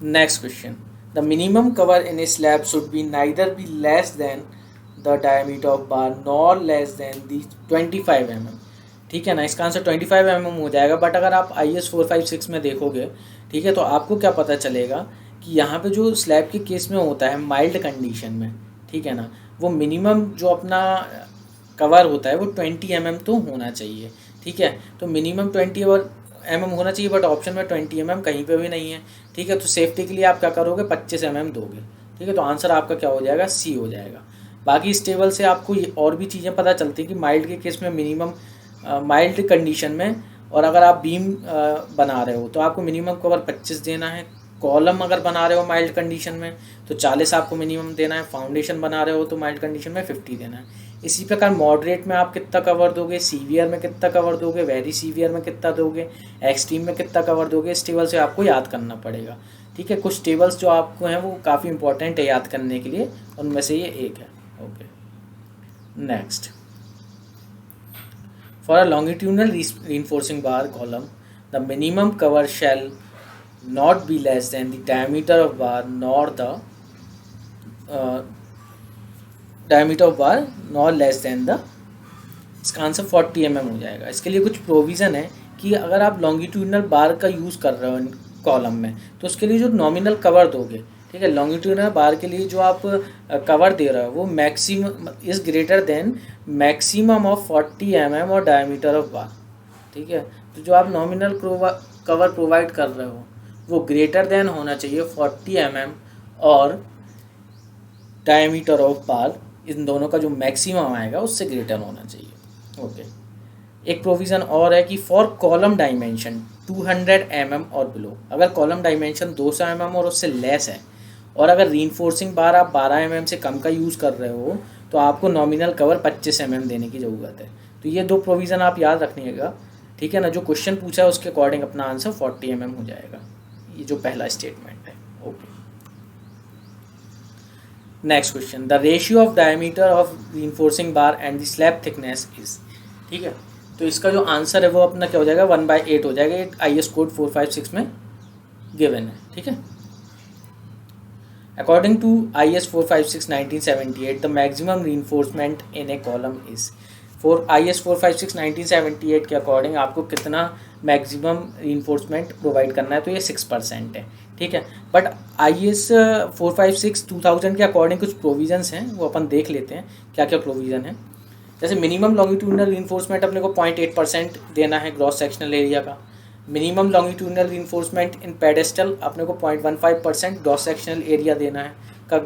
Next question. The minimum cover in a slab should be neither be less than the diameter of bar nor less than the 25 mm. ठीक है ना, इसका answer 25 mm हो जाएगा। But अगर आप IS 456 में देखोगे, ठीक है, तो आपको क्या पता चलेगा कि यहाँ पे जो स्लैब के केस में होता है माइल्ड कंडीशन में, ठीक है ना, वो मिनिमम जो अपना कवर होता है वो 20 mm तो होना चाहिए। ठीक है, तो मिनिमम 20 mm होना चाहिए, बट ऑप्शन में 20 mm कहीं पे भी नहीं है। ठीक है, तो सेफ्टी के लिए आप क्या करोगे, 25 mm दोगे। ठीक है, तो आंसर आपका क्या हो जाएगा, सी हो जाएगा। बाकी इस टेबल से आपको ये और भी चीज़ें पता चलती हैं कि माइल्ड के केस में मिनिमम, माइल्ड कंडीशन में, और अगर आप बीम बना रहे हो तो आपको मिनिमम कवर 25 देना है। कॉलम अगर बना रहे हो माइल्ड कंडीशन में तो 40 आपको मिनिमम देना है। फाउंडेशन बना रहे हो तो माइल्ड कंडीशन में 50 देना है। इसी प्रकार मॉडरेट में आप कितना कवर दोगे, सीवियर में कितना कवर दोगे, वेरी सीवियर में कितना दोगे, एक्सट्रीम में कितना कवर दोगे, इस टेबल से आपको याद करना पड़ेगा। ठीक है, कुछ टेबल्स जो आपको हैं वो काफ़ी इंपॉर्टेंट है याद करने के लिए, उनमें से ये एक है। Okay, next. For a longitudinal reinforcing bar column, the minimum cover shall not be less than the diameter of bar nor the uh, diameter of bar nor less than the, इसका आंसर 40 mm हो जाएगा। इसके लिए कुछ provision है कि अगर आप लॉन्गिट्यूडनल बार का यूज़ कर रहे हो कॉलम में, तो उसके लिए जो नॉमिनल कवर दोगे, ठीक है, लॉन्गिट्यूडनल बार के लिए जो आप कवर दे रहे हो वो maximum is greater than maximum of 40 mm और डायमीटर ऑफ बार। ठीक है, तो जो आप नॉमिनल कवर प्रोवाइड कर रहे हो वो ग्रेटर देन होना चाहिए 40 mm और डायमीटर ऑफ बार, इन दोनों का जो मैक्सिमम आएगा उससे ग्रेटर होना चाहिए। ओके, एक प्रोविज़न और है कि फॉर कॉलम डायमेंशन 200 mm और बिलो, अगर कॉलम डायमेंशन 200 mm और उससे लेस है, और अगर रीइंफोर्सिंग बार आप 12 mm से कम का यूज़ कर रहे हो, तो आपको नॉमिनल कवर 25 mm देने की ज़रूरत है। तो ये दो प्रोविज़न आप याद रखिएगा। ठीक है ना, जो क्वेश्चन पूछा है उसके अकॉर्डिंग अपना आंसर 40 mm हो जाएगा। ये जो पहला स्टेटमेंट है। Okay, next question. The ratio of diameter of reinforcing bar and the slab thickness is, ठीक है, तो इसका जो आंसर है वो अपना क्या हो जाएगा, 1/8 हो जाएगा। ये IS कोड 456 में गिवन है। ठीक है, according to IS 456 1978 the maximum reinforcement in a column is, IS 456 1978 के अकॉर्डिंग आपको कितना मैक्सिमम रीइंफोर्समेंट प्रोवाइड करना है, तो ये 6% है। ठीक है, बट IS 456 2000 के अकॉर्डिंग कुछ प्रोविजंस हैं, वो अपन देख लेते हैं क्या क्या प्रोविज़न है। जैसे मिनिमम लॉन्गिट्यूडनल रीइंफोर्समेंट अपने को 0.8% देना है ग्रॉस सेक्शनल एरिया का। मिनिमम लॉन्गिट्यूडनल रीइंफोर्समेंट इन पेडेस्टल अपने को 0.15% ग्रॉस सेक्शनल एरिया देना है का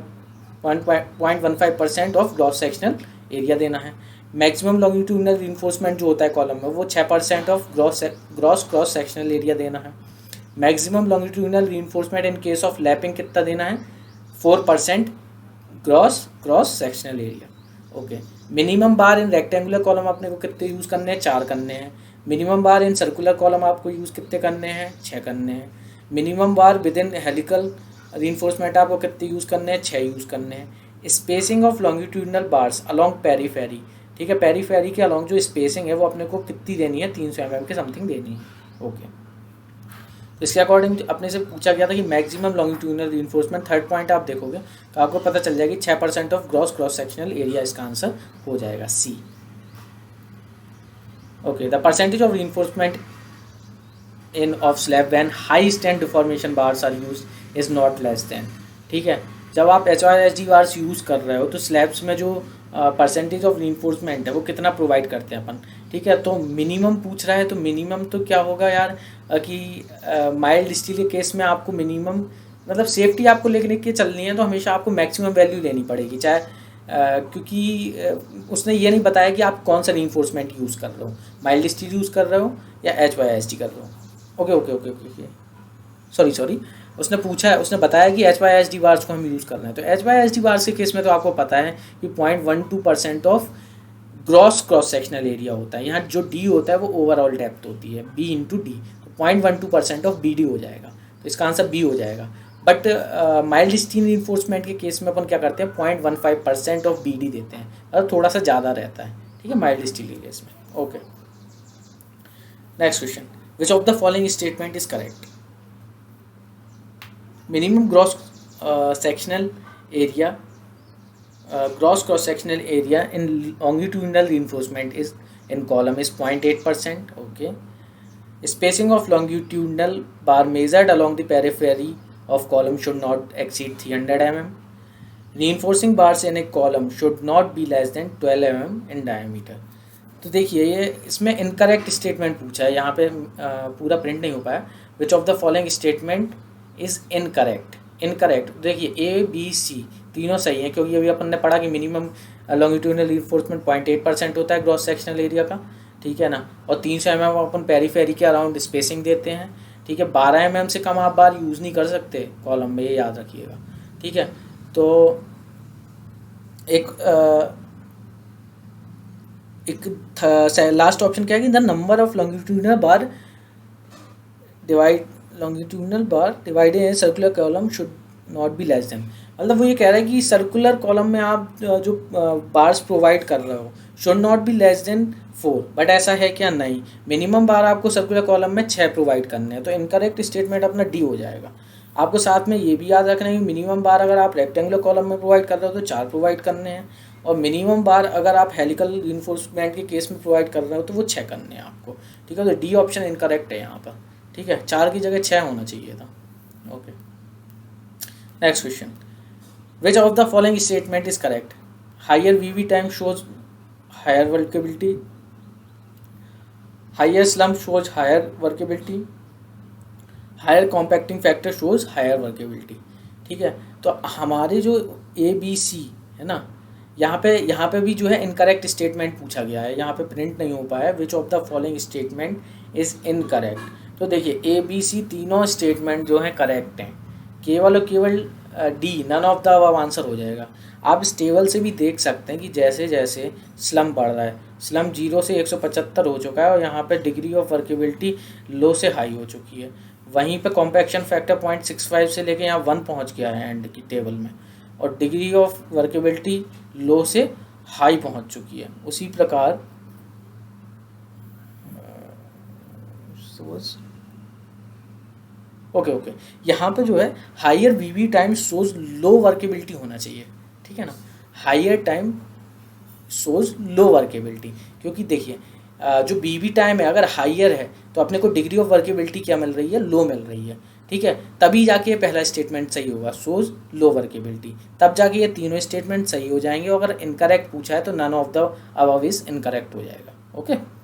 0.15% ऑफ ग्रॉस सेक्शनल एरिया देना है। मैक्सिमम लॉन्गिट्यूडनल रीइंफोर्समेंट जो होता है कॉलम में वो 6% of gross cross sectional area देना है। Maximum longitudinal reinforcement in case of lapping कितना देना है, 4% gross cross sectional area. Okay, minimum बार इन रेक्टेंगुलर कॉलम अपने को कितने यूज़ करने हैं, 4 करने हैं। Minimum bar in circular column आपको यूज़ कितने करने हैं, 6 करने हैं। Minimum bar with in helical reinforcement आपको कितने यूज़ करने हैं, 6 यूज़ करने हैं। Spacing of longitudinal bars along periphery, ठीक है, पेरीफेरी के अलॉन्ग जो स्पेसिंग है वो अपने को कितनी देनी है, 300 mm के समथिंग देनी है। ओके, तो इसके अकॉर्डिंग अपने से पूछा गया था कि maximum longitudinal reinforcement, third point आप देखोगे तो आपको पता चल जाएगी 6% of gross cross sectional area, इसका आंसर हो जाएगा C. Okay, the percentage of reinforcement in of slab when high stand deformation bars are use is not less than, ठीक है, जब आप HYSD बार्स यूज़ कर रहे हो तो स्लैब्स में जो परसेंटेज ऑफ रीइंफोर्समेंट है वो कितना प्रोवाइड करते हैं अपन। ठीक है, तो मिनिमम पूछ रहा है तो मिनिमम तो क्या होगा यार, कि माइल्ड स्टील के केस में आपको मिनिमम, मतलब सेफ्टी आपको लेने के चलनी है तो हमेशा आपको मैक्सिमम वैल्यू लेनी पड़ेगी, चाहे क्योंकि उसने ये नहीं बताया कि आप कौन सा रीइंफोर्समेंट यूज़ कर रहे हो, माइल्ड स्टील यूज़ कर रहे हो या HYSD कर रहे हो। Okay okay okay okay, sorry, उसने पूछा है, उसने बताया कि HYSD बार्स को हम यूज़ कर रहे हैं। तो HYSD बार्स के केस में तो आपको पता है कि 0.12% of gross cross sectional area होता है। यहाँ जो D होता है वो ओवरऑल डेप्थ होती है, B इंटू डी, तो 0.12% ऑफ BD हो जाएगा, तो इसका आंसर B हो जाएगा। बट माइल्ड स्टील इन्फोर्समेंट के केस में अपन क्या करते हैं, 0.15% ऑफ BD देते हैं, मतलब थोड़ा सा ज़्यादा रहता है। ठीक है, माइल्ड स्टील के केस में। Okay, next question, which of the following statement is correct. Minimum gross sectional area gross cross sectional area in longitudinal reinforcement is in column is 0.8%. Okay, spacing of longitudinal bar measured along the periphery of column should not exceed 300 mm. Reinforcing bars in a column should not be less than 12 mm in diameter. तो देखिए ये इसमें incorrect statement पूछा है, यहाँ पे पूरा print नहीं हो पाया. विच of the following statement is incorrect. Incorrect देखिए ए बी सी तीनों सही हैं, क्योंकि अभी अपन ने पढ़ा कि मिनिमम लॉन्गिट्यूडनल रिइंफोर्समेंट 0.8% होता है ग्रॉस सेक्शनल एरिया का, ठीक है ना. और 300 mm अपन पेरीफेरी के अराउंड स्पेसिंग देते हैं, ठीक है. 12 mm से कम आप बार यूज़ नहीं कर सकते कॉलम में, ये याद रखिएगा, ठीक है. तो एक लास्ट ऑप्शन क्या है कि the number of longitudinal bar divided in circular column should not be less than. मतलब वो ये कह रहा है कि सर्कुलर कॉलम में आप जो बार्स प्रोवाइड कर रहे हो should not be less than 4. But ऐसा है क्या? नहीं, मिनिमम बार आपको सर्कुलर कॉलम में 6 प्रोवाइड करने हैं. तो इनकरेक्ट स्टेटमेंट अपना डी हो जाएगा. आपको साथ में ये भी याद रखना है कि मिनिमम बार अगर आप रेक्टेंगुलर कॉलम में प्रोवाइड कर रहे हो तो 4 प्रोवाइड करने हैं, और मिनिमम बार अगर आप हेलिकल रिइंफोर्समेंट के केस में प्रोवाइड कर रहे हो तो वो 6 करने हैं आपको, ठीक है. तो डी ऑप्शन इनकरेक्ट है यहाँ पर, ठीक है. 4 की जगह 6 होना चाहिए था. Okay, next question. Which of the following statement is correct? Higher VB time shows higher workability, higher slump shows higher workability, higher compacting factor shows higher workability, ठीक है. तो हमारे जो ए बी सी है ना, यहाँ पे भी जो है इनकरेक्ट स्टेटमेंट पूछा गया है, यहाँ पे प्रिंट नहीं हो पाया. विच of the following statement is incorrect. तो देखिए ए बी सी तीनों स्टेटमेंट जो हैं करेक्ट हैं, केवल और केवल D none of the above answer हो जाएगा. आप इस टेबल से भी देख सकते हैं कि जैसे जैसे स्लम बढ़ रहा है, स्लम 0 से 175 हो चुका है, और यहाँ पे डिग्री ऑफ वर्केबिलिटी लो से हाई हो चुकी है. वहीं पे कॉम्पैक्शन फैक्टर 0.65 से लेके यहाँ 1 पहुँच गया है एंड की टेबल में, और डिग्री ऑफ वर्केबिलिटी लो से हाई पहुँच चुकी है. उसी प्रकार ओके यहाँ पे जो है हायर वीवी टाइम सोज लो वर्केबिलिटी होना चाहिए, ठीक है ना. हायर टाइम सोज लो वर्केबिलिटी, क्योंकि देखिए जो वीवी टाइम है अगर हायर है तो अपने को डिग्री ऑफ वर्केबिलिटी क्या मिल रही है? लो मिल रही है, ठीक है. तभी जाके पहला स्टेटमेंट सही होगा, सोज लो वर्केबिलिटी. तब जाके ये तीनों स्टेटमेंट सही हो जाएंगे. अगर इनकरेक्ट पूछा है तो none of the above is incorrect हो जाएगा. ओके.